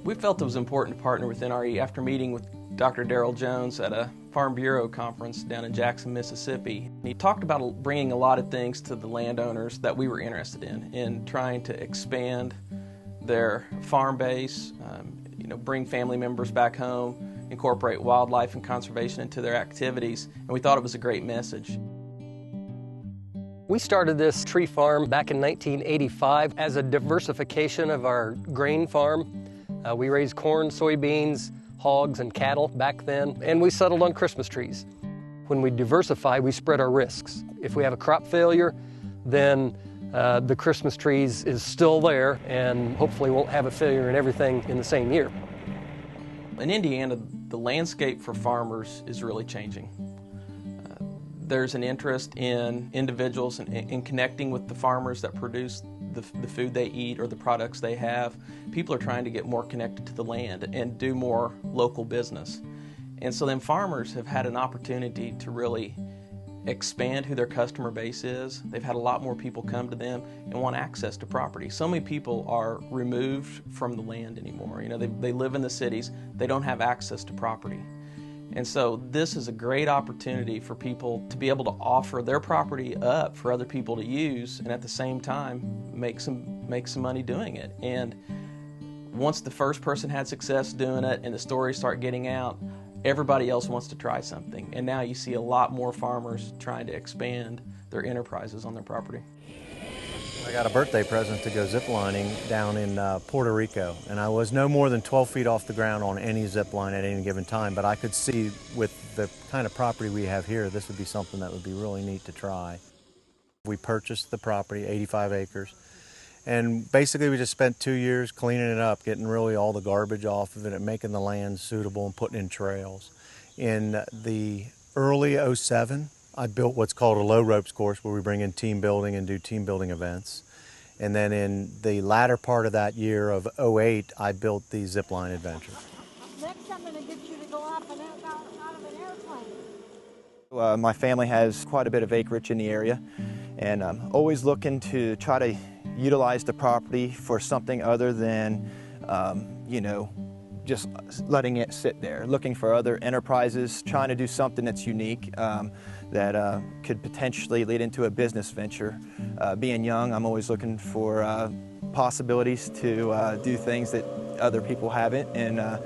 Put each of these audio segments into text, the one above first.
We felt it was important to partner with NRE after meeting with Dr. Darrell Jones at a Farm Bureau conference down in Jackson, Mississippi. He talked about bringing a lot of things to the landowners that we were interested in trying to expand their farm base, bring family members back home, incorporate wildlife and conservation into their activities, and we thought it was a great message. We started this tree farm back in 1985 as a diversification of our grain farm. We raised corn, soybeans, hogs, and cattle back then, and we settled on Christmas trees. When we diversify, we spread our risks. If we have a crop failure, then the Christmas trees is still there and hopefully won't have a failure in everything in the same year. In Indiana, the landscape for farmers is really changing. There's an interest in individuals in connecting with the farmers that produce the food they eat or the products they have. People are trying to get more connected to the land and do more local business. And so then farmers have had an opportunity to really expand who their customer base is. They've had a lot more people come to them and want access to property. So many people are removed from the land anymore. They live in the cities, they don't have access to property. And so this is a great opportunity for people to be able to offer their property up for other people to use and at the same time make some money doing it. And once the first person had success doing it and the stories start getting out, everybody else wants to try something. And now you see a lot more farmers trying to expand their enterprises on their property. I got a birthday present to go ziplining down in Puerto Rico, and I was no more than 12 feet off the ground on any zip line at any given time, but I could see with the kind of property we have here, this would be something that would be really neat to try. We purchased the property, 85 acres, and basically we just spent 2 years cleaning it up, getting really all the garbage off of it and making the land suitable and putting in trails. In the early '07, I built what's called a low ropes course where we bring in team building and do team building events. And then in the latter part of that year of '08, I built the zipline adventure. Next, I'm going to get you to go up and out of an airplane. My family has quite a bit of acreage in the area, and I'm always looking to try to utilize the property for something other than, just letting it sit there, looking for other enterprises, trying to do something that's unique that could potentially lead into a business venture. Being young, I'm always looking for possibilities to do things that other people haven't, and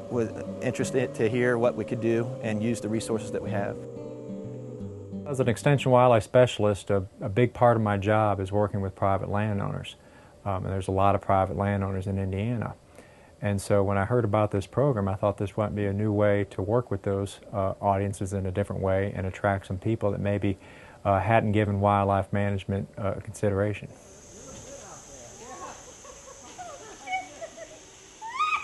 was interested to hear what we could do and use the resources that we have. As an extension wildlife specialist, a big part of my job is working with private landowners. And there's a lot of private landowners in Indiana. And so when I heard about this program, I thought this might be a new way to work with those audiences in a different way and attract some people that maybe hadn't given wildlife management consideration.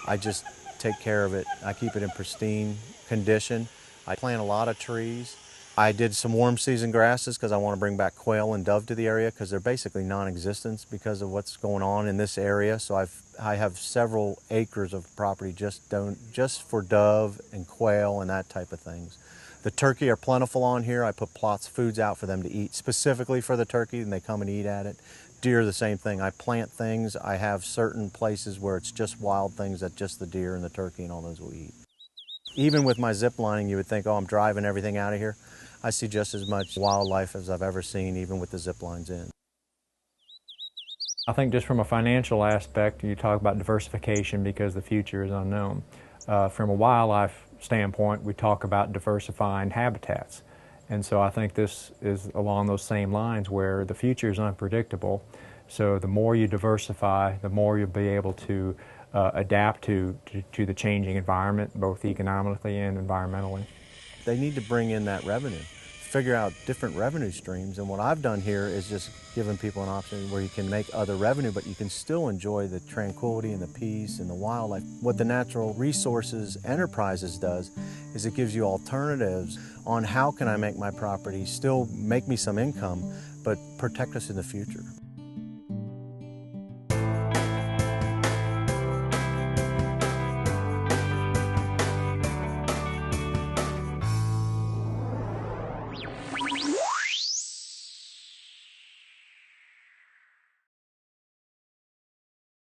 I just take care of it. I keep it in pristine condition. I plant a lot of trees. I did some warm season grasses because I want to bring back quail and dove to the area because they're basically non-existent because of what's going on in this area. So I have several acres of property just for dove and quail and that type of things. The turkey are plentiful on here. I put plots of foods out for them to eat specifically for the turkey, and they come and eat at it. Deer, the same thing. I plant things. I have certain places where it's just wild things that just the deer and the turkey and all those will eat. Even with my zip lining, you would think, oh, I'm driving everything out of here. I see just as much wildlife as I've ever seen, even with the zip lines in. I think just from a financial aspect, you talk about diversification because the future is unknown. From a wildlife standpoint, we talk about diversifying habitats. And so I think this is along those same lines where the future is unpredictable. So the more you diversify, the more you'll be able to adapt to the changing environment, both economically and environmentally. They need to bring in that revenue, figure out different revenue streams, and what I've done here is just giving people an option where you can make other revenue, but you can still enjoy the tranquility and the peace and the wildlife. What the Natural Resources Enterprises does is it gives you alternatives on how can I make my property still make me some income, but protect us in the future.